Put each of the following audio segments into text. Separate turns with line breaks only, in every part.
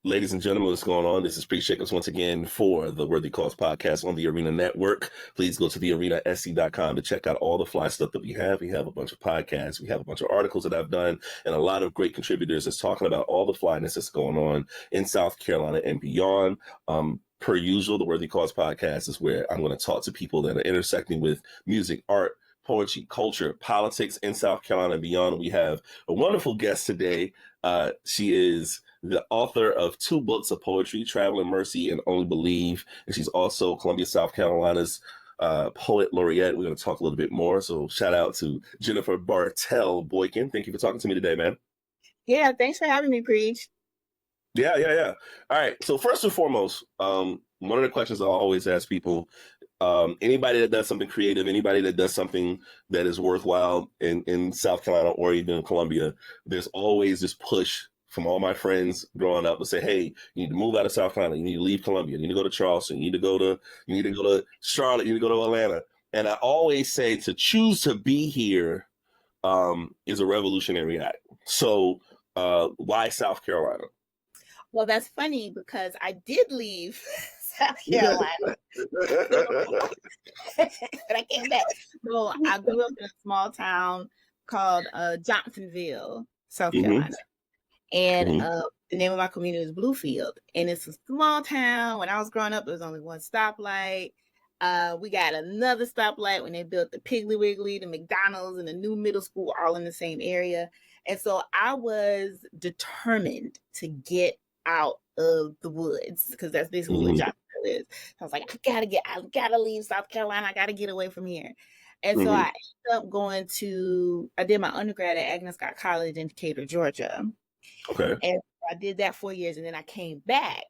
Ladies and gentlemen, what's going on? This is Pre Shakers once again for the Worthy Cause podcast on the Arena Network. Please go to thearenasc.com to check out all the fly stuff that we have. We have a bunch of podcasts. We have a bunch of articles that I've done and a lot of great contributors that's talking about all the flyness that's going on in South Carolina and beyond. Per usual, the Worthy Cause podcast is where I'm going to talk to people that are intersecting with music, art, poetry, culture, politics in South Carolina and beyond. We have a wonderful guest today. She is the author of 2 books of poetry, Traveling Mercy and Only Believe. And she's also Columbia, South Carolina's Poet Laureate. We're going to talk a little bit more. So shout out to Jennifer Bartell Boykin. Thank you for talking to me today, man.
Yeah, thanks for having me, Preach.
Yeah. All right. So first and foremost, one of the questions I always ask people, anybody that does something creative, anybody that does something that is worthwhile in South Carolina or even in Columbia, there's always this push from all my friends growing up to say, hey, you need to move out of South Carolina. You need to leave Columbia. You need to go to Charleston. You need to go to Charlotte. You need to go to Atlanta. And I always say to choose to be here is a revolutionary act. So why South Carolina?
Well, that's funny because I did leave South Carolina. But I came back. So I grew up in a small town called Johnsonville, South Carolina. And the name of my community is Bluefield. And it's a small town. When I was growing up, there was only one stoplight. We got another stoplight when they built the Piggly Wiggly, the McDonald's, and the new middle school all in the same area. And so I was determined to get out of the woods because that's basically what Johnsonville is. I was like, I gotta leave South Carolina. I gotta get away from here. And so I ended up I did my undergrad at Agnes Scott College in Decatur, Georgia.
Okay.
And I did that 4 years, and then I came back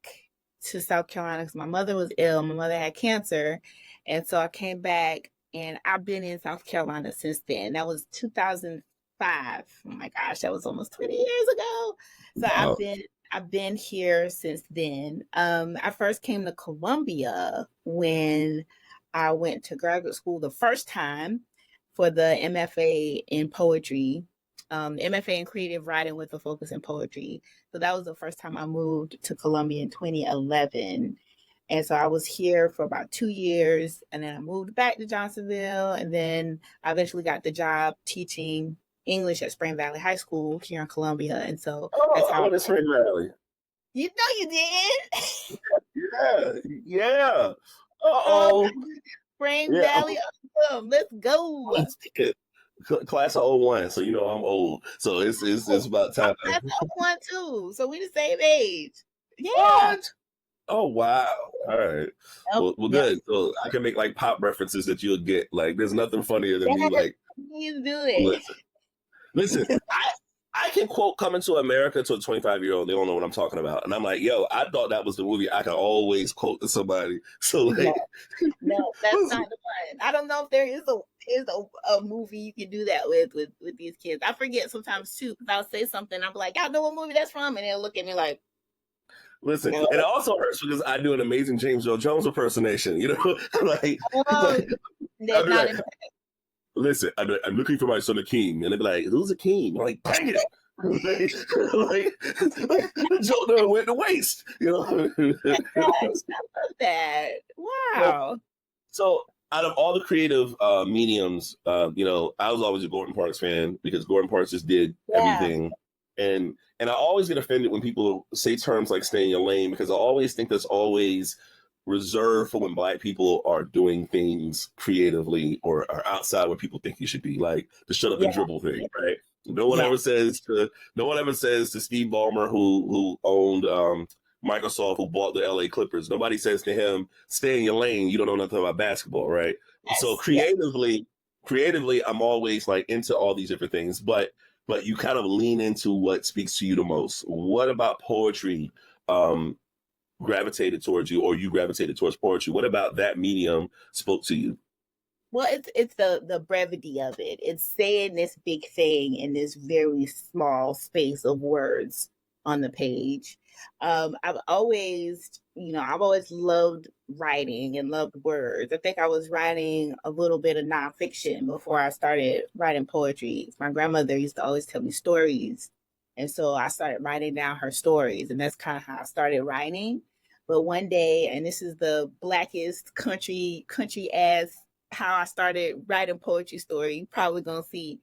to South Carolina because my mother was ill. My mother had cancer. And so I came back, and I've been in South Carolina since then. That was 2005. Oh my gosh, that was almost 20 years ago. So
Wow.
I've been here since then. I first came to Columbia when I went to graduate school the first time for the MFA in poetry, MFA in creative writing with a focus in poetry. So that was the first time I moved to Columbia in 2011. And so I was here for about 2 years, and then I moved back to Johnsonville, and then I eventually got the job teaching English at Spring Valley High School here in Columbia. And so
that's how I went to Spring Valley.
You know you
did. Yeah. Uh-oh.
Spring Valley, let's go.
Let's pick it. Class of 01, so you know I'm old. So it's about time.
Class of 01 too. So we the same age. Yeah.
What? Oh wow. All right. Well, good. So I can make like pop references that you'll get. Like there's nothing funnier than me like
please do it.
Listen, I can quote Coming to America to a 25-year-old. They don't know what I'm talking about. And I'm like, yo, I thought that was the movie I could always quote to somebody. So like
no, that's not the one. I don't know if there is a movie you can do that with these kids. I forget sometimes too, because I'll say something, I'm like, y'all know what movie that's from? And they'll look at me like,
listen, and it also hurts because I do an amazing James Earl Jones impersonation, you know? Listen, I'm looking for my son Akeem. And they'd be like, who's Akeem? I'm like, dang it. The joke never went to waste, you know?
I love that. Wow.
So out of all the creative mediums, you know, I was always a Gordon Parks fan because Gordon Parks just did everything. And I always get offended when people say terms like stay in your lane, because I always think that's always reserved for when Black people are doing things creatively or are outside where people think you should be, like the shut up and dribble thing, right? No one ever says to Steve Ballmer, who owned Microsoft, who bought the LA Clippers. Nobody says to him, stay in your lane, you don't know nothing about basketball, right? Yes. So creatively, I'm always like into all these different things, but you kind of lean into what speaks to you the most. What about poetry gravitated towards you, or you gravitated towards poetry? What about that medium spoke to you?
Well, it's the brevity of it. It's saying this big thing in this very small space of words on the page. I've always loved writing and loved words. I think I was writing a little bit of nonfiction before I started writing poetry. My grandmother used to always tell me stories And so I started writing down her stories, and that's kind of how I started writing. But one day, and this is the blackest country ass how I started writing poetry story. You probably gonna see,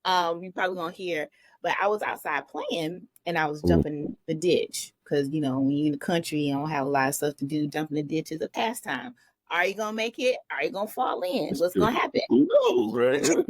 you probably gonna hear. But I was outside playing, and I was jumping the ditch because you know when you're in the country, you don't have a lot of stuff to do. Jumping the ditch is a pastime. Are you gonna make it? Are you gonna fall in? What's gonna happen?
Who knows, right?
So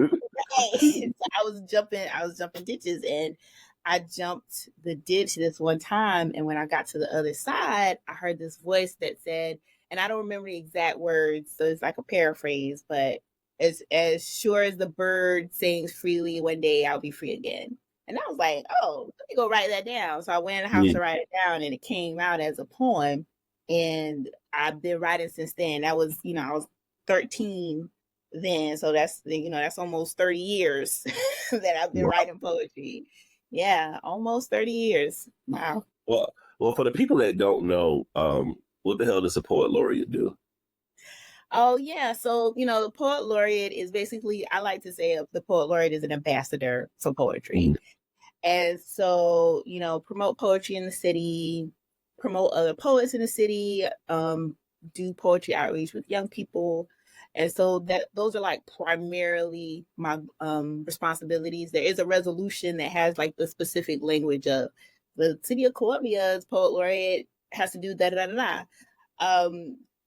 I was jumping ditches, and I jumped the ditch this one time, and when I got to the other side, I heard this voice that said, and I don't remember the exact words, so it's like a paraphrase, but as sure as the bird sings freely, one day I'll be free again. And I was like, oh, let me go write that down. So I went in the house to write it down, and it came out as a poem. And I've been writing since then. That was, you know, I was 13 then, so that's, you know, that's almost 30 years that I've been writing poetry. Yeah, almost 30 years. Wow.
Well, for the people that don't know, what the hell does a poet laureate do?
Oh yeah, so you know, the poet laureate is basically, I like to say the poet laureate is an ambassador for poetry. And so, you know, promote poetry in the city, promote other poets in the city, do poetry outreach with young people. And so that those are like primarily my responsibilities. There is a resolution that has like the specific language of the city of Columbia's poet laureate has to do da da da da.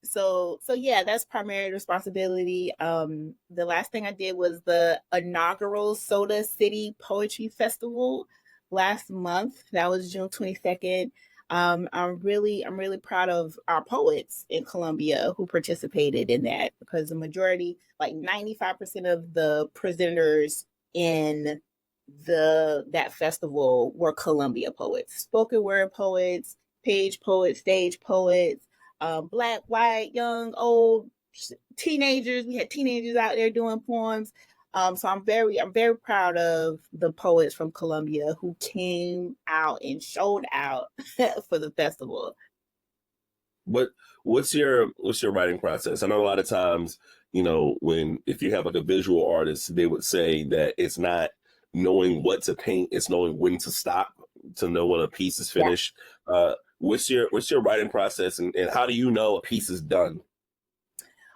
So yeah, that's primary responsibility. The last thing I did was the inaugural Soda City Poetry Festival last month. That was June 22nd. I'm really proud of our poets in Columbia who participated in that, because the majority, like 95% of the presenters in that festival were Columbia poets, spoken word poets, page poets, stage poets, Black, white, young, old, teenagers. We had teenagers out there doing poems. So I'm very proud of the poets from Columbia who came out and showed out for the festival.
What's your writing process? I know a lot of times, you know, if you have like a visual artist, they would say that it's not knowing what to paint, it's knowing when to stop to know when a piece is finished. Yeah. What's your writing process, and how do you know a piece is done?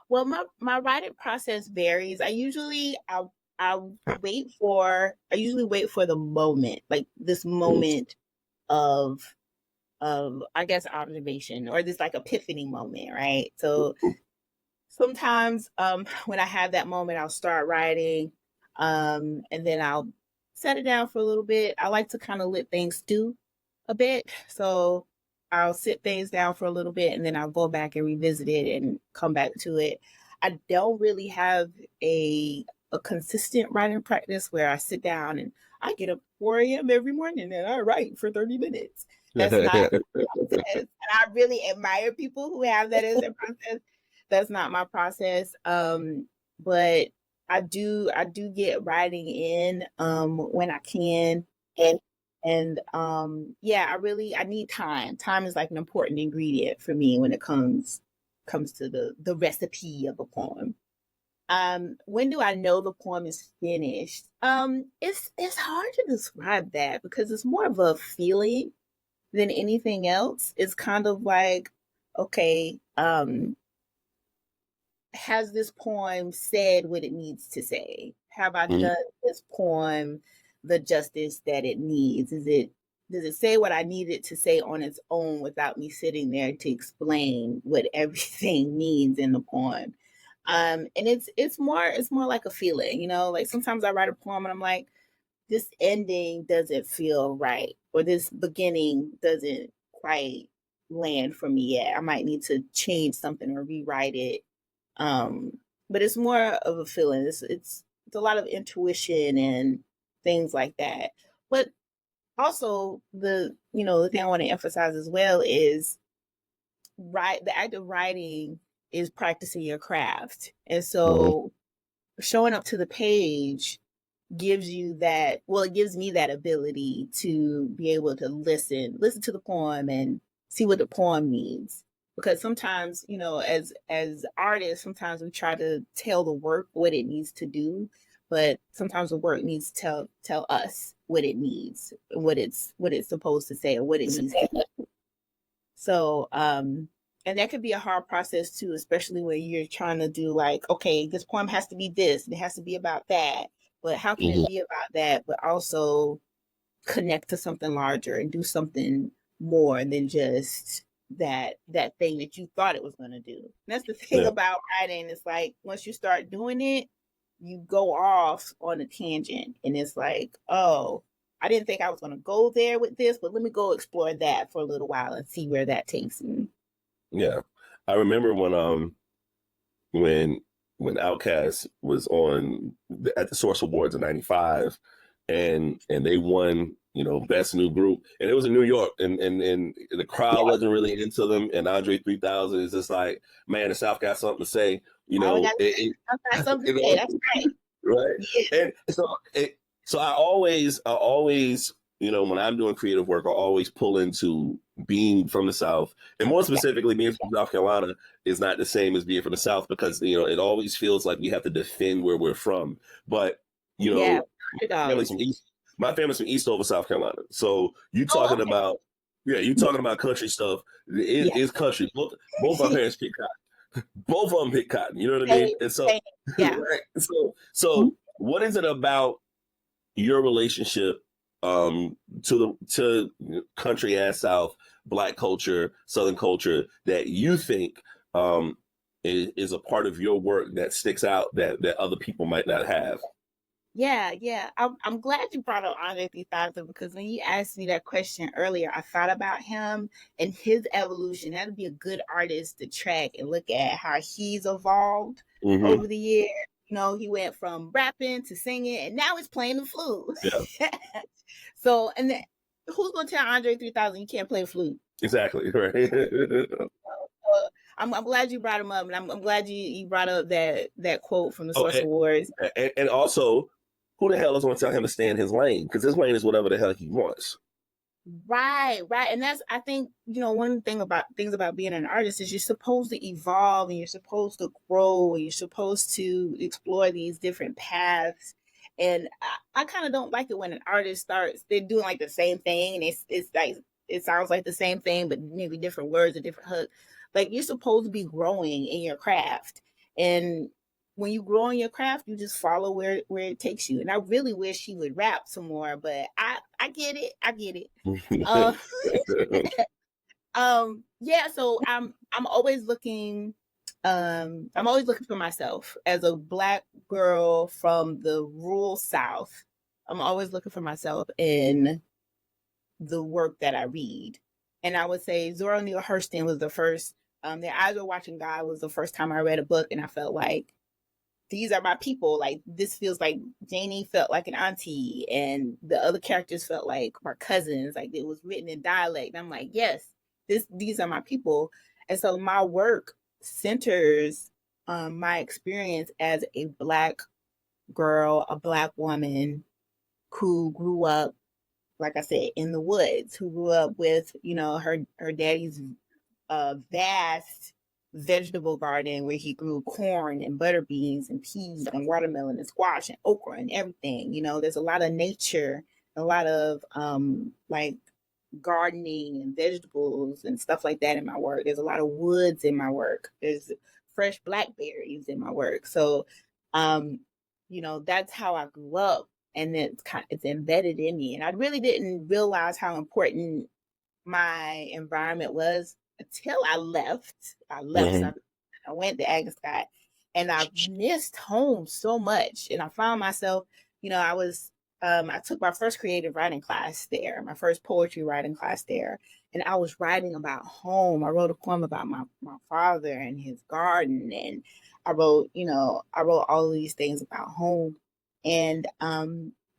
Well, my writing process varies. I usually wait for the moment, like this moment of I guess observation, or this like epiphany moment, right? So sometimes when I have that moment, I'll start writing, and then I'll set it down for a little bit. I like to kind of let things stew a bit. So I'll sit things down for a little bit, and then I'll go back and revisit it and come back to it. I don't really have a consistent writing practice where I sit down and I get up 4 a.m. every morning and I write for 30 minutes. That's not my process. And I really admire people who have that as their process. That's not my process. But I do get writing in when I can. And yeah, I need time. Time is like an important ingredient for me when it comes to the recipe of a poem. When do I know the poem is finished? It's hard to describe that because it's more of a feeling than anything else. It's kind of like, okay, has this poem said what it needs to say? Have I done this poem the justice that it needs? Does it say what I need it to say on its own without me sitting there to explain what everything means in the poem? And it's more like a feeling, you know, like sometimes I write a poem and I'm like, this ending doesn't feel right, or this beginning doesn't quite land for me yet. I might need to change something or rewrite it. But it's more of a feeling. It's a lot of intuition and things like that. But also the thing I want to emphasize as well is the act of writing is practicing your craft. And so showing up to the page gives you that, well, it gives me that ability to be able to listen to the poem and see what the poem needs. Because sometimes, as artists, sometimes we try to tell the work what it needs to do, but sometimes the work needs to tell us what it needs, what it's supposed to say, or what it needs to be. So, and that could be a hard process too, especially when you're trying to do like, okay, this poem has to be this, and it has to be about that. But how can it be about that, but also connect to something larger and do something more than just that thing that you thought it was going to do? And that's the thing about writing. It's like once you start doing it, you go off on a tangent, and it's like, oh, I didn't think I was going to go there with this, but let me go explore that for a little while and see where that takes me.
Yeah. I remember when Outkast was on at the Source Awards in '95, and they won, best new group, and it was in New York, and the crowd wasn't really into them, and Andre 3000 is just like, man, the South got something to say,
got something to say. That's right.
Right.
Yeah.
And so I always, when I'm doing creative work, I always pull into being from the South, and more specifically, being from South Carolina is not the same as being from the South, because it always feels like we have to defend where we're from. But my family's from Eastover, South Carolina. So you talking about country stuff. It's country. Both our parents pick cotton. Both of them pick cotton. You know what I mean? And so, right. So what is it about your relationship to country ass South, Black culture, Southern culture, that you think is a part of your work that sticks out that other people might not have?
Yeah. I'm glad you brought up Andre 3000, because when you asked me that question earlier, I thought about him and his evolution. That'd be a good artist to track and look at how he's evolved over the years. He went from rapping to singing, and now he's playing the flute.
Yeah.
So, and then, who's gonna tell Andre 3000 you can't play the flute?
Exactly. Right.
I'm glad you brought him up, and I'm glad you brought up that quote from the Source Awards.
And also, who the hell is going to tell him to stay in his lane? Because his lane is whatever the hell he wants.
Right. And that's, I think, one thing about being an artist is you're supposed to evolve, and you're supposed to grow, and you're supposed to explore these different paths. And I kind of don't like it when an artist they're doing like the same thing, and it's like, it sounds like the same thing, but maybe different words or different hooks. Like, you're supposed to be growing in your craft. And when you grow in your craft, you just follow where it takes you. And I really wish he would rap some more, but I get it. Yeah. So I'm always looking. I'm always looking for myself as a Black girl from the rural South. I'm always looking for myself in the work that I read. And I would say Zora Neale Hurston was the first. Their Eyes Were Watching God was the first time I read a book, and I felt like, these are my people. Like, this feels like Janie felt like an auntie, and the other characters felt like my cousins. Like, it was written in dialect. And I'm like, yes, these are my people. And so my work centers my experience as a Black girl, a Black woman who grew up, like I said, in the woods, who grew up with, her daddy's vast vegetable garden where he grew corn and butter beans and peas and watermelon and squash and okra and everything. There's a lot of nature, a lot of like gardening and vegetables and stuff like that in my work. There's a lot of woods in my work. There's fresh blackberries in my work. So that's how I grew up, and it's embedded in me. And I really didn't realize how important my environment was until I left. So I went to Agnes Scott, and I missed home so much. And I found myself, I took my first creative writing class there, my first poetry writing class there. And I was writing about home. I wrote a poem about my father and his garden. And I wrote all of these things about home. And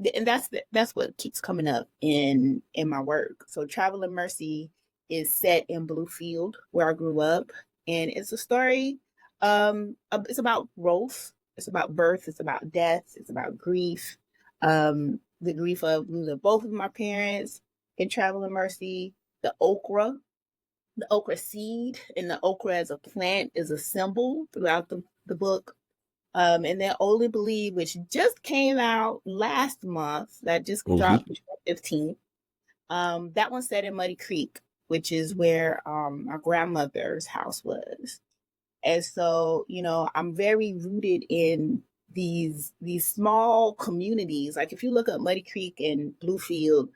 that's what keeps coming up in my work. So Traveling Mercy is set in Bluefield, where I grew up, and it's a story. It's about growth. It's about birth. It's about death. It's about grief. The grief of losing both of my parents in Traveling Mercy. The okra seed, and the okra as a plant is a symbol throughout the book. And then Only Believe, which just came out last month, that just dropped June 15th. That one's set in Muddy Creek, which is where our grandmother's house was. And so, you know, I'm very rooted in these small communities. Like if you look up Muddy Creek and Bluefield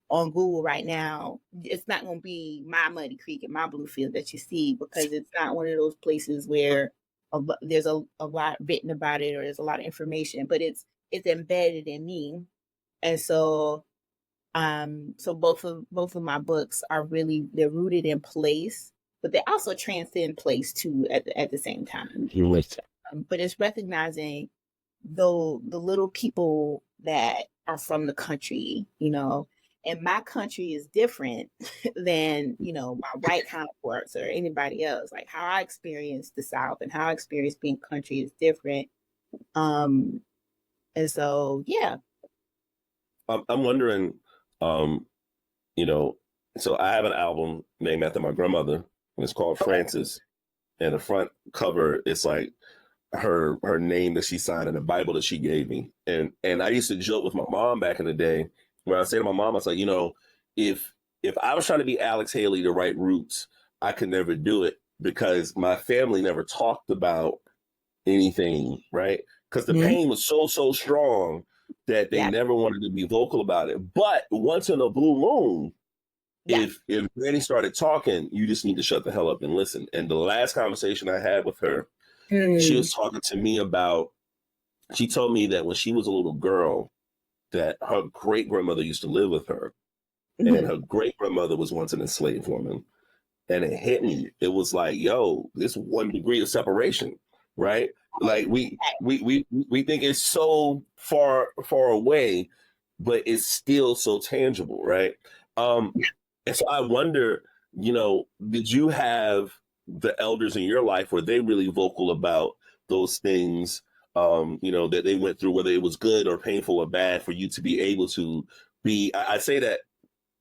on Google right now, it's not going to be my Muddy Creek and my Bluefield that you see, because it's not one of those places where there's a lot written about it or there's a lot of information, but it's embedded in me. And so so both of my books are really, they're rooted in place, but they also transcend place too at the same time. But it's recognizing the little people that are from the country, you know, and my country is different than, you know, my white counterparts or anybody else. Like how I experience the South and how I experience being country is different. And so, yeah.
I'm wondering, you know, so I have an album named after my grandmother, and it's called Frances. And the front cover, it's like her name that she signed in the Bible that she gave me. And I used to joke with my mom back in the day, where I say to my mom, I was like, you know, if I was trying to be Alex Haley to write Roots, I could never do it because my family never talked about anything, right? Because the pain was so strong that they never wanted to be vocal about it. But once in a blue moon, if Granny started talking, you just need to shut the hell up and listen. And the last conversation I had with her, she was talking to me about, she told me that when she was a little girl, that her great grandmother used to live with her. And her great grandmother was once an enslaved woman. And it hit me. It was like, yo, this 1 degree of separation, right? Like we think it's so far away, but it's still so tangible, right? And so I wonder, you know, did you have the elders in your life, were they really vocal about those things, you know, that they went through, whether it was good or painful or bad, for you to be able to be, I say that,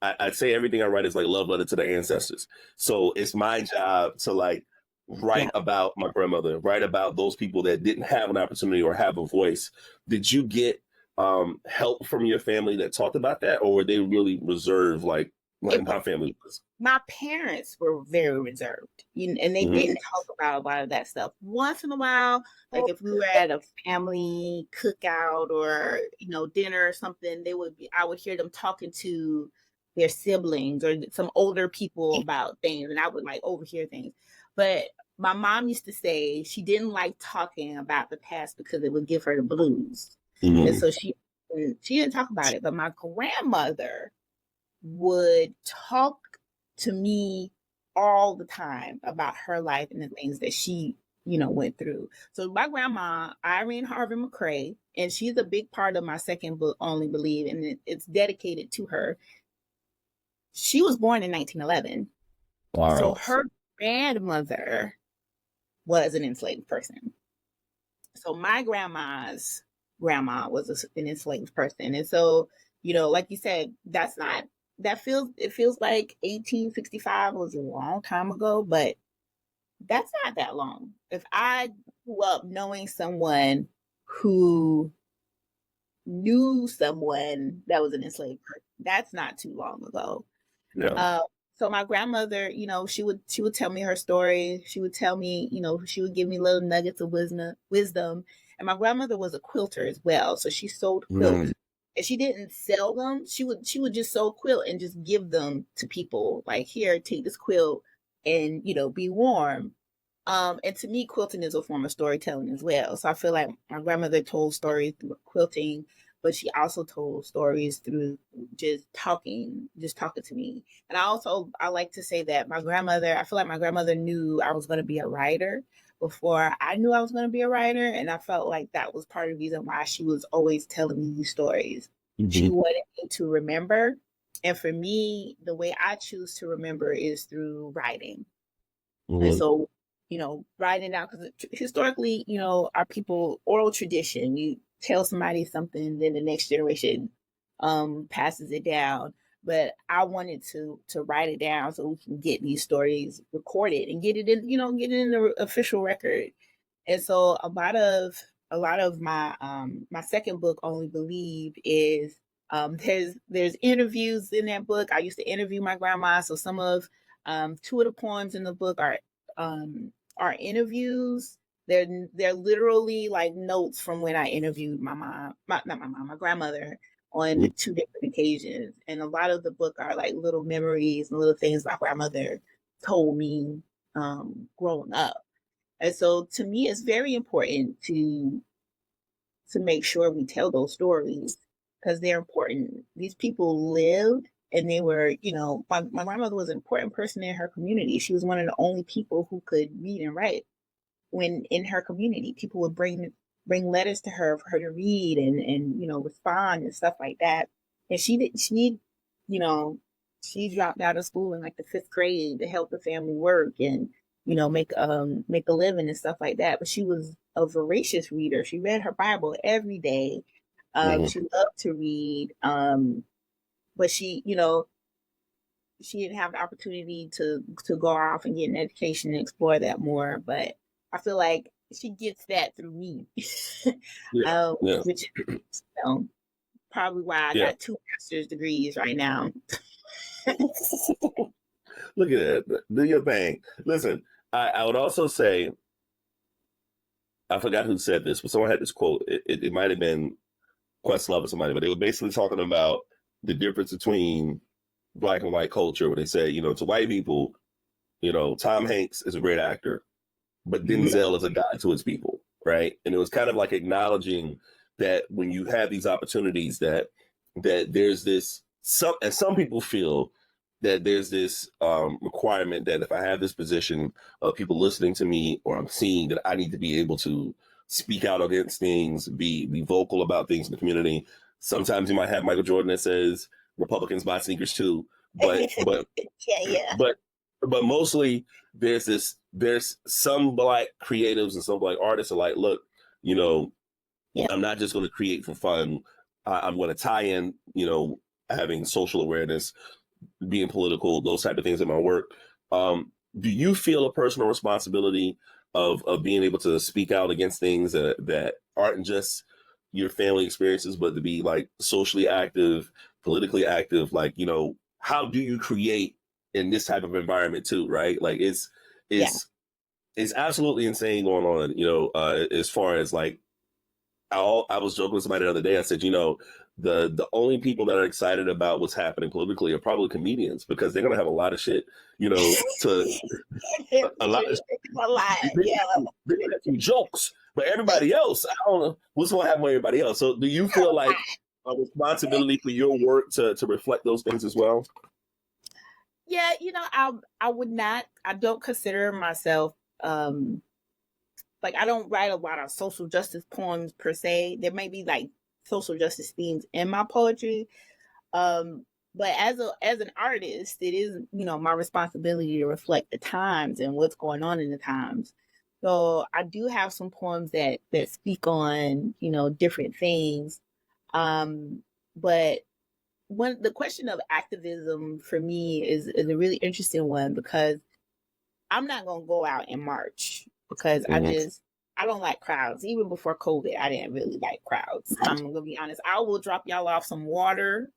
I'd say everything I write is like love letter to the ancestors. So it's my job to like write about my grandmother, write about those people that didn't have an opportunity or have a voice. Did you get help from your family that talked about that, or were they really reserved like my family was?
My parents were very reserved, and they didn't talk about a lot of that stuff. Once in a while, like if we were at a family cookout or, you know, dinner or something, I would hear them talking to their siblings or some older people about things, and I would like overhear things. But my mom used to say she didn't like talking about the past because it would give her the blues. And so she didn't talk about it. But my grandmother would talk to me all the time about her life and the things that she, you know, went through. So my grandma, Irene Harvey McCrae, and she's a big part of my second book, Only Believe, and it's dedicated to her. She was born in 1911. Wow. So her grandmother was an enslaved person. So my grandma's grandma was an enslaved person. And so, you know, like you said, it feels like 1865 was a long time ago, but that's not that long. If I grew up knowing someone who knew someone that was an enslaved person, that's not too long ago. Yeah. So my grandmother, you know, she would tell me her story. She would tell me, you know, she would give me little nuggets of wisdom. And my grandmother was a quilter as well, so she sewed quilts. And she didn't sell them. She would just sew a quilt and just give them to people. Like, here, take this quilt and, you know, be warm. And to me, quilting is a form of storytelling as well. So I feel like my grandmother told stories through quilting, but she also told stories through just talking to me. And I like to say that I feel like my grandmother knew I was going to be a writer before I knew I was going to be a writer. And I felt like that was part of the reason why she was always telling me these stories. She wanted me to remember. And for me, the way I choose to remember is through writing. And so, you know, writing down, because historically, you know, our people, oral tradition, you tell somebody something, then the next generation passes it down. But I wanted to write it down so we can get these stories recorded and get it in the official record. And so a lot of a lot of my my second book, Only Believe, is there's interviews in that book. I used to interview my grandma, so some of two of the poems in the book are interviews. They're literally like notes from when I interviewed my mom, not my mom, my grandmother on two different occasions. And a lot of the book are like little memories and little things my grandmother told me growing up. And so to me, it's very important to make sure we tell those stories because they're important. These people lived and they were, you know, my grandmother was an important person in her community. She was one of the only people who could read and write when in her community. People would bring letters to her for her to read and you know, respond and stuff like that. And she you know, she dropped out of school in like the fifth grade to help the family work and, you know, make a living and stuff like that. But she was a voracious reader. She read her Bible every day. She loved to read. But she, you know, she didn't have the opportunity to go off and get an education and explore that more. But I feel like she gets that through me. Which you know, probably why I got 2 master's degrees right now.
Look at that. Do your thing. Listen, I would also say, I forgot who said this, but someone had this quote. It might have been Questlove or somebody, but they were basically talking about the difference between Black and white culture, where they say, you know, to white people, you know, Tom Hanks is a great actor, but Denzel is a god to his people, right? And it was kind of like acknowledging that when you have these opportunities, that there's this some people feel that there's this requirement that if I have this position of people listening to me or I'm seeing, that I need to be able to speak out against things, be vocal about things in the community. Sometimes you might have Michael Jordan that says Republicans buy sneakers too, but but mostly there's some Black creatives and some Black artists are like, look, you know, I'm not just going to create for fun. I'm going to tie in, you know, having social awareness, being political, those type of things in my work. Do you feel a personal responsibility of being able to speak out against things that aren't just your family experiences, but to be like socially active, politically active? Like, you know, how do you create in this type of environment too, right? Like it's absolutely insane going on, you know, as far as like, I was joking with somebody the other day. I said, you know, the only people that are excited about what's happening politically are probably comedians, because they're gonna have a lot of shit, you know, to a lot of a few jokes. But everybody else, I don't know what's gonna happen with everybody else. So do you feel like a responsibility for your work to reflect those things as well?
Yeah, you know, I would not. I don't consider myself like, I don't write a lot of social justice poems per se. There may be like social justice themes in my poetry, but as an artist, it is, you know, my responsibility to reflect the times and what's going on in the times. So I do have some poems that speak on, you know, different things, but the question of activism for me is a really interesting one, because I'm not gonna go out and march because I don't like crowds. Even before COVID, I didn't really like crowds. I'm gonna be honest. I will drop y'all off some water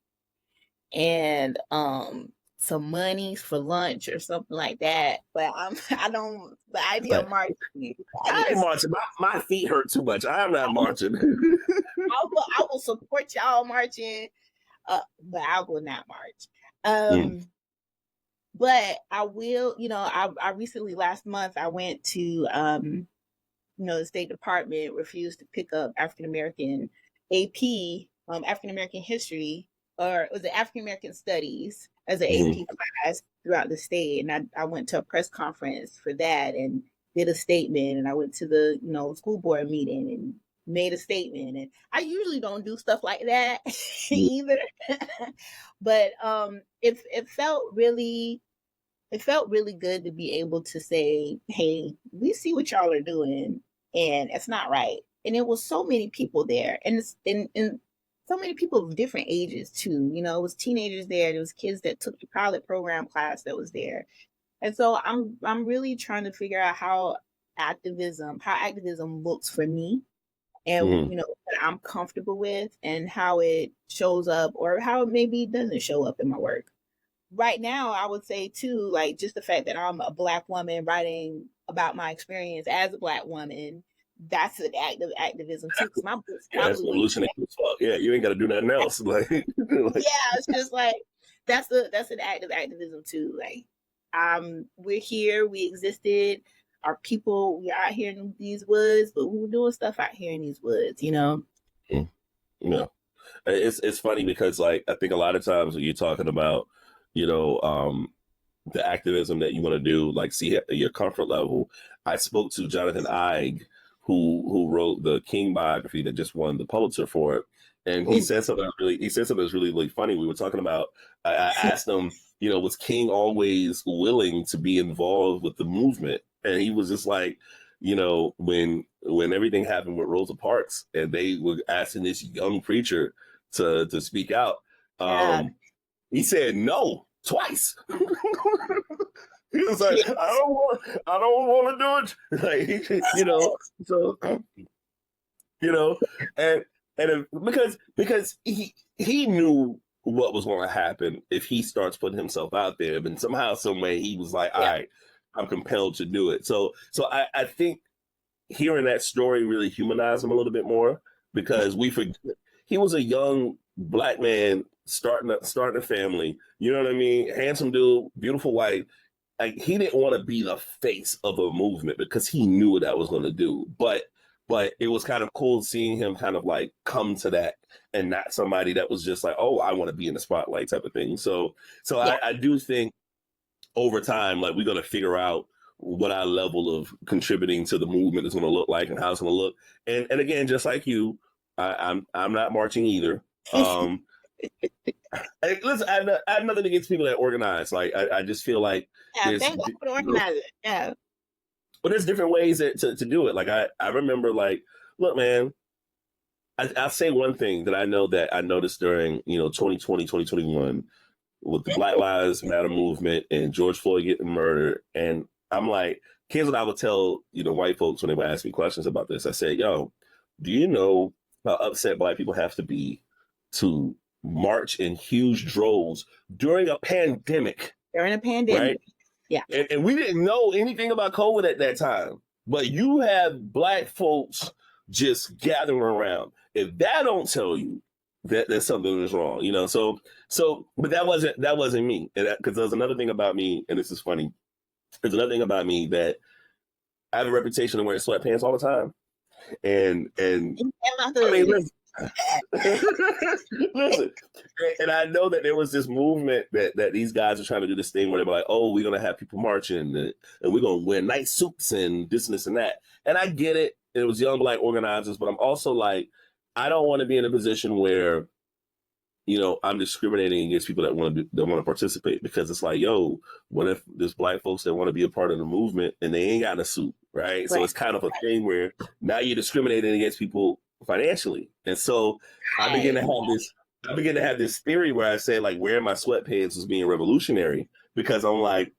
and some money for lunch or something like that. But I don't, the idea of marching.
I ain't marching. My feet hurt too much. I'm not marching.
I will support y'all marching, but I will not march. But I will, you know, I recently, last month, I went to, you know, the State Department refused to pick up African American AP, African American history, or was it African American studies as an AP class throughout the state. And I went to a press conference for that and did a statement. And I went to the, you know, school board meeting and made a statement. And I usually don't do stuff like that either. But it felt really good to be able to say, hey, we see what y'all are doing and it's not right. And it was so many people there, and so many people of different ages too. You know, it was teenagers there was kids that took the pilot program class that was there. And so I'm really trying to figure out how activism looks for me, and
Mhm.
that I'm comfortable with, and how it shows up or how it maybe doesn't show up in my work. Right now, I would say too, like just the fact that I'm a Black woman writing about my experience as a Black woman, that's an act of activism too. Because my books
Yeah, that's
probably wouldn't.
revolutionary as fuck. Yeah, you ain't got to do nothing else. Like,
Yeah, it's just like that's an act of activism too. Like, we're here, we existed. Our people, we're out here in these woods, but we were doing stuff out here in these woods.
mm, yeah. It's funny because like I think a lot of times when you're talking about, you know, the activism that you want to do, like see your comfort level. I spoke to Jonathan Eig, who wrote the King biography that just won the Pulitzer for it, and
Ooh,
he said something that's really really funny. We were talking about. I asked him, was King always willing to be involved with the movement, and he was just like, when everything happened with Rosa Parks, and they were asking this young preacher to speak out.
yeah,
He said no twice. He was like, I don't want to do it. Like, so and because he knew what was going to happen if he starts putting himself out there, and somehow, some way, he was like, all
yeah,
right, I'm compelled to do it. So I think hearing that story really humanized him a little bit more, because we forget he was a young Black man starting a family. You know what I mean? Handsome dude, beautiful wife. Like, he didn't want to be the face of a movement because he knew what that was going to do. But it was kind of cool seeing him kind of like come to that, and not somebody that was just like, oh, I want to be in the spotlight type of thing. So
yeah,
I do think over time, like, we're going to figure out what our level of contributing to the movement is going to look like and how it's going to look. And again, just like you, I'm not marching either. Listen, I have nothing against people that organize. Like, I just feel like
yeah.
there's,
Thank God for the organizer. Yeah,
but there's different ways to do it. Like, I remember, like, look, man, I'll say one thing that I know that I noticed during 2020, 2021, with the Black Lives Matter movement and George Floyd getting murdered. And I'm like, here's what I would tell, white folks when they would ask me questions about this. I said, yo, do you know how upset Black people have to be to march in huge droves during a pandemic,
during a pandemic.
right?
Yeah,
And we didn't know anything about COVID at that time. But you have Black folks just gathering around. If that don't tell you that something is wrong, but that wasn't me. Because there's another thing about me, and this is funny. There's another thing about me that I have a reputation of wearing sweatpants all the time. And
in my
I mean,
hood.
listen, and I know that there was this movement that these guys are trying to do this thing where they're like, oh, we're going to have people marching, and we're going to wear nice suits and this and that. And I get it. It was young Black organizers, but I'm also like, I don't want to be in a position where, I'm discriminating against people that want to participate, because it's like, yo, what if there's Black folks that want to be a part of the movement and they ain't got a suit, right? So it's kind of a thing where now you're discriminating against people financially. And so I begin to have this theory where I say, like, wearing my sweatpants was being revolutionary, because I'm like,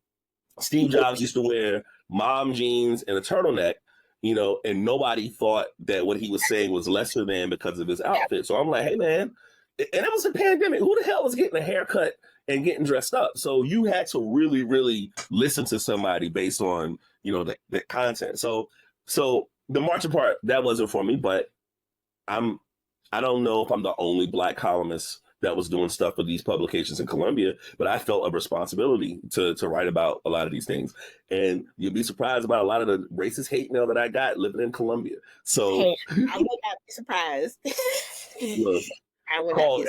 Steve Jobs used to wear mom jeans and a turtleneck, and nobody thought that what he was saying was lesser than because of his outfit. So I'm like, hey, man, and it was a pandemic. Who the hell was getting a haircut and getting dressed up? So you had to really, really listen to somebody based on, the content. So the marching part, that wasn't for me, but I don't know if I'm the only Black columnist that was doing stuff for these publications in Columbia, but I felt a responsibility to write about a lot of these things. And you'll be surprised about a lot of the racist hate mail that I got living in Columbia. So
Hey, I would not be surprised.
look,
I would not
called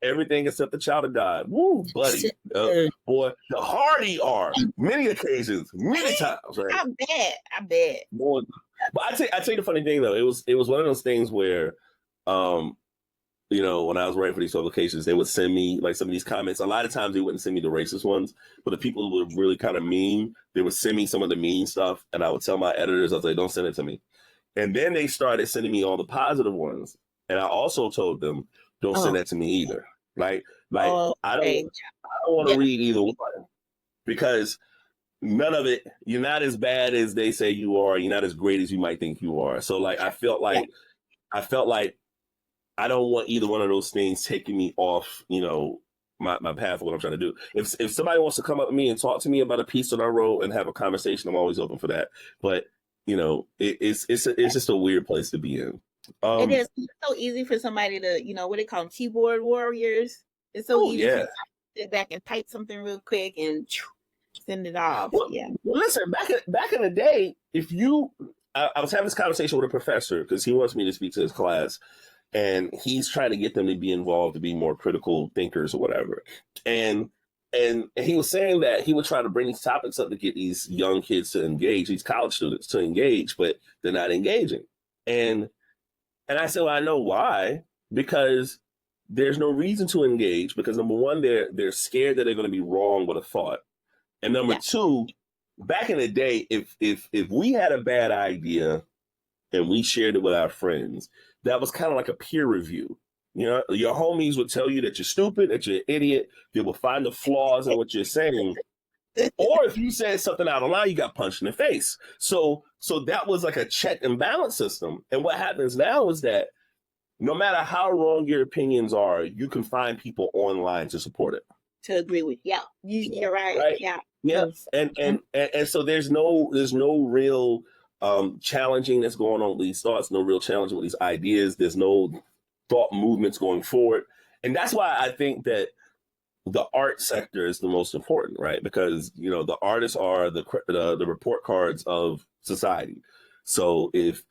everything except the child of God. Woo, buddy. Boy, the Hardy are many occasions, many times, right?
I bet.
Boy, but I tell you the funny thing though, it was one of those things where when I was writing for these publications, they would send me like some of these comments. A lot of times they wouldn't send me the racist ones, but the people who were really kind of mean, they would send me some of the mean stuff, and I would tell my editors, I was like, don't send it to me. And then they started sending me all the positive ones. And I also told them, don't send that to me either. Like I don't want to read either one, because none of it, you're not as bad as they say you are. You're not as great as you might think you are. So like, I felt like I felt like I don't want either one of those things taking me off, you know, my path of what I'm trying to do. If somebody wants to come up to me and talk to me about a piece that I wrote and have a conversation, I'm always open for that. But you know, it's just a weird place to be in.
It is. It's so easy for somebody to, you know, what they call them, keyboard warriors. It's so easy for somebody to sit back and type something real quick and send it off.
Well,
yeah.
Well, listen, back in the day, if you, I was having this conversation with a professor because he wants me to speak to his class, and he's trying to get them to be involved, to be more critical thinkers or whatever. And he was saying that he would try to bring these topics up to get these young kids to engage, these college students to engage, but they're not engaging. And I said, well, I know why, because there's no reason to engage, because number one, they're scared that they're going to be wrong with a thought. And number two, back in the day, if we had a bad idea and we shared it with our friends, that was kind of like a peer review. You know, your homies would tell you that you're stupid, that you're an idiot. They will find the flaws in what you're saying. Or if you said something out of line, you got punched in the face. So that was like a check and balance system. And what happens now is that no matter how wrong your opinions are, you can find people online to support it.
To agree with you. You're right. Yeah.
Yeah. And so there's no real challenging that's going on with these thoughts, no real challenging with these ideas. There's no thought movements going forward. And that's why I think that the art sector is the most important, right? Because, you know, the artists are the report cards of society. So if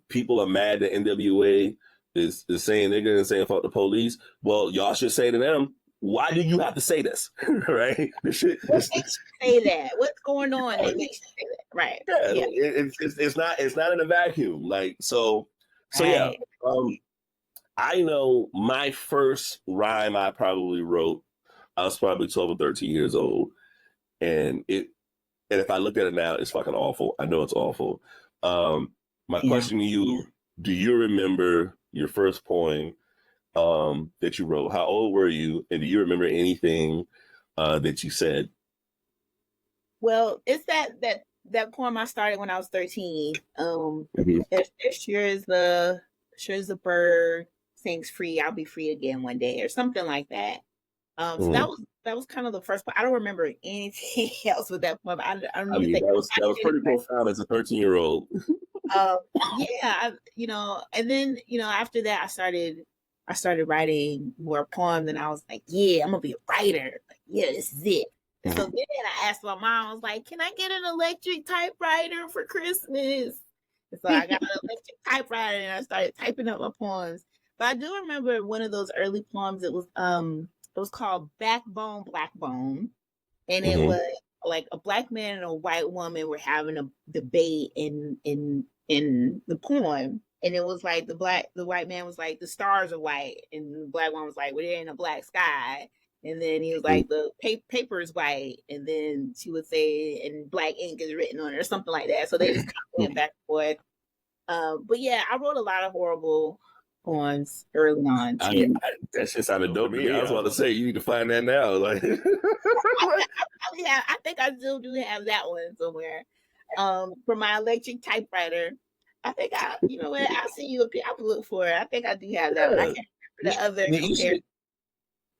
people are mad that NWA is saying they're going to say fuck the police, well, y'all should say to them, why do you have to say this? Right?
Say that. What's going on? They make you say that. Right.
Yeah. It's not in a vacuum. Like, so yeah. I know my first rhyme I probably wrote, I was probably 12 or 13 years old. And if I look at it now, it's fucking awful. I know it's awful. My question to you, do you remember your first poem that you wrote? How old were you? And do you remember anything that you said?
Well, it's that poem I started when I was 13. Sure is the bird sings free, I'll be free again one day, or something like that. So that was kind of the first part. I don't remember anything else with that poem. I mean,
that was pretty profound as a 13-year-old.
You know, and then, you know, after that I started writing more poems, and I was like, yeah, I'm gonna be a writer. Like, yeah, this is it. And so then I asked my mom, I was like, can I get an electric typewriter for Christmas? And so I got an electric typewriter and I started typing up my poems. But I do remember one of those early poems. It was called Backbone, Blackbone. And it was like a black man and a white woman were having a debate in the poem. And it was like the white man was like, the stars are white. And the black one was like, well, there ain't a black sky. And then he was like, the paper is white. And then she would say, and black ink is written on it, or something like that. So they just kind of went back and forth. But yeah, I wrote a lot of horrible poems early on.
That shit sounded dope to me. I was about to say, you need to find that now. Like,
I think I still do have that one somewhere. For my electric typewriter, I think you know what? I'll send you a picture. I will look for it. I think I do have that one. I can't remember the other.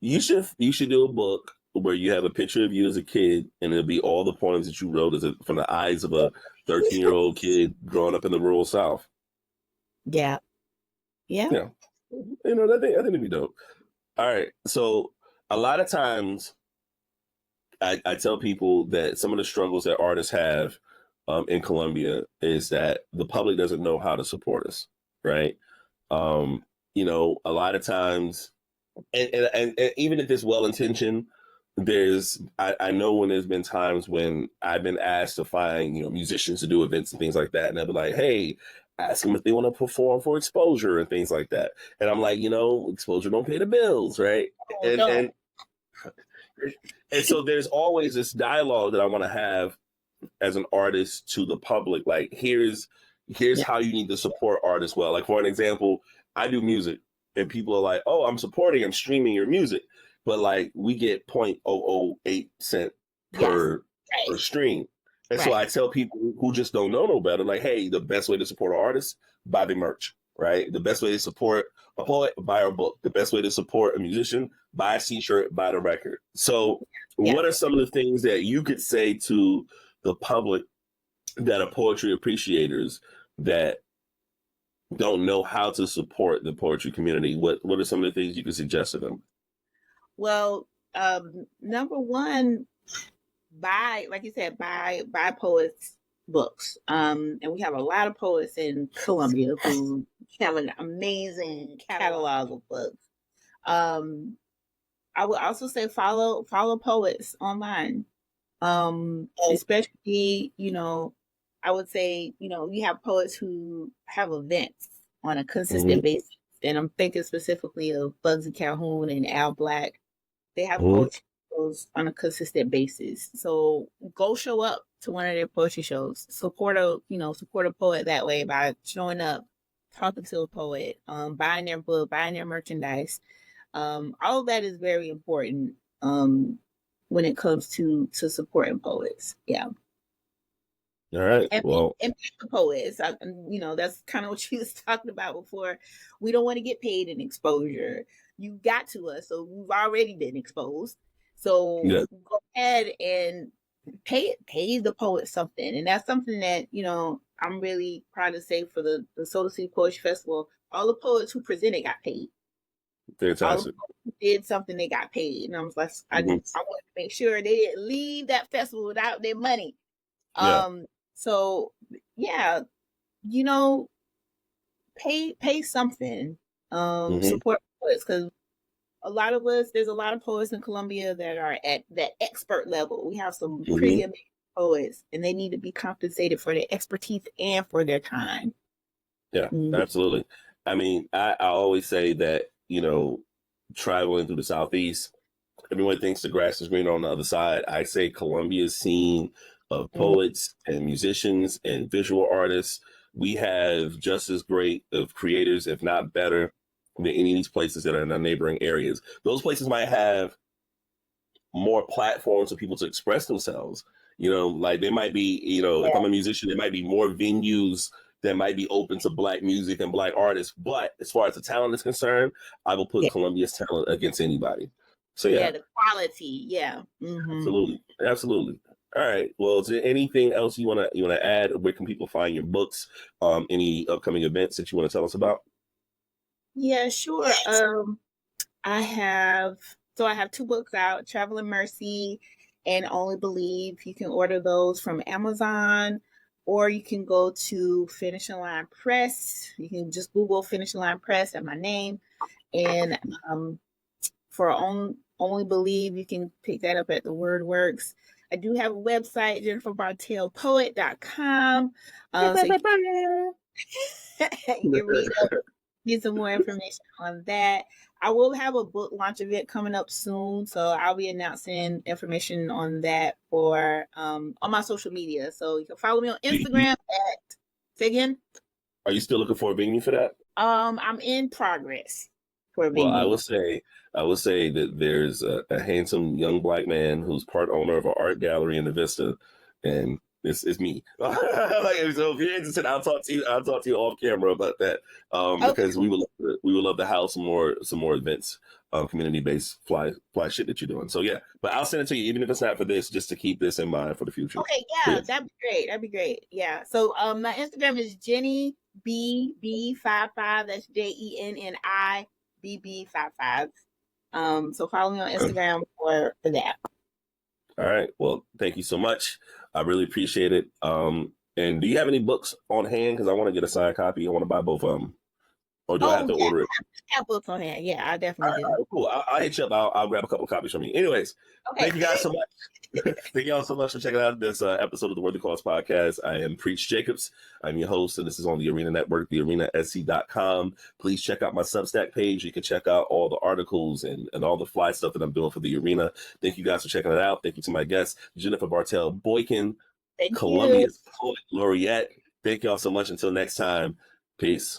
You should do a book where you have a picture of you as a kid, and it'll be all the poems that you wrote from the eyes of a 13-year-old kid growing up in the rural South.
Yeah.
You know, I think it'd be dope. All right, so a lot of times, I tell people that some of the struggles that artists have in Columbia is that the public doesn't know how to support us, right? You know, a lot of times, and even if it's well-intentioned, I know when there's been times when I've been asked to find, you know, musicians to do events and things like that, and they'll be like, hey, ask them if they want to perform for exposure and things like that. And I'm like, you know, exposure don't pay the bills, right? And so there's always this dialogue that I want to have as an artist to the public. Like, here's how you need to support artists well. Like, for an example, I do music and people are like, oh, I'm streaming your music. But like, we get 0.008 cent per stream. And so I tell people who just don't know no better, like, hey, the best way to support an artist, buy the merch. right? The best way to support a poet, buy her book. The best way to support a musician, buy a t-shirt, buy the record. So what are some of the things that you could say to the public that are poetry appreciators that don't know how to support the poetry community? What are some of the things you could suggest to them?
Well, number one, like you said, buy poets books. And we have a lot of poets in Columbia who have an amazing catalog of books. I would also say follow poets online. Especially, I would say, you have poets who have events on a consistent basis. And I'm thinking specifically of Bugsy Calhoun and Al Black. They have poetry shows on a consistent basis. So go show up to one of their poetry shows. Support a poet that way by showing up, talking to a poet, buying their book, buying their merchandise. All of that is very important when it comes to supporting poets. Yeah.
All right.
And pay the poets. That's kind of what you was talking about before. We don't want to get paid in exposure. You got to us, so we've already been exposed. So go ahead and pay the poet something. And that's something that, I'm really proud to say for the Soda City Poetry Festival, all the poets who presented got paid.
Fantastic.
Who did something, they got paid. And I was like, I wanted to make sure they didn't leave that festival without their money. So yeah, pay something. Support poets, because there's a lot of poets in Columbia that are at that expert level. We have some pretty amazing poets, and they need to be compensated for their expertise and for their time.
Yeah, absolutely. I mean, I always say that, traveling through the Southeast, everyone thinks the grass is greener on the other side. I say Columbia's scene of poets and musicians and visual artists, we have just as great of creators, if not better, than any of these places that are in our neighboring areas. Those places might have more platforms for people to express themselves. Like there might be, if I'm a musician, there might be more venues that might be open to Black music and Black artists. But as far as the talent is concerned, I will put Columbia's talent against anybody. So
the quality,
absolutely. All right. Well, is there anything else you wanna add? Where can people find your books? Any upcoming events that you want to tell us about?
Yeah, sure. I have 2 books out: Travel and Mercy and Only Believe. You can order those from Amazon, or you can go to Finishing Line Press. You can just Google Finishing Line Press and my name. And for Only Believe, you can pick that up at the Word Works. I do have a website, JenniferBartellPoet.com. So you can get some more information on that. I will have a book launch event coming up soon, so I'll be announcing information on that for on my social media. So you can follow me on Instagram say again?
Are you still looking for a venue for that?
I'm in progress for a venue.
Well, I will say that there's a handsome young Black man who's part owner of an art gallery in the Vista, and it's me. So if you're interested, I'll talk to you off camera about that. Because we would love to house some more events, community based fly shit that you're doing. So yeah, but I'll send it to you, even if it's not for this, just to keep this in mind for the future.
Okay, yeah, that'd be great. Yeah. So my Instagram is Jenny BB55. That's JENNIBB55. So follow me on Instagram for that.
All right. Well, thank you so much. I really appreciate it. And do you have any books on hand? Because I want to get a signed copy. I want to buy both of them. Or do I have to order it?
I have books on hand. Yeah, I definitely do.
Right, cool. I'll hit you up. I'll grab a couple copies from you. Anyways, Thank you guys so much. Thank you all so much for checking out this episode of the Worthy Cause podcast. I am Preach Jacobs. I'm your host, and this is on the Arena Network, thearenasc.com. Please check out my Substack page. You can check out all the articles and all the fly stuff that I'm doing for the Arena. Thank you guys for checking it out. Thank you to my guest, Jennifer Bartell Boykin, Columbia's Poet Laureate. Thank you all so much. Until next time, peace.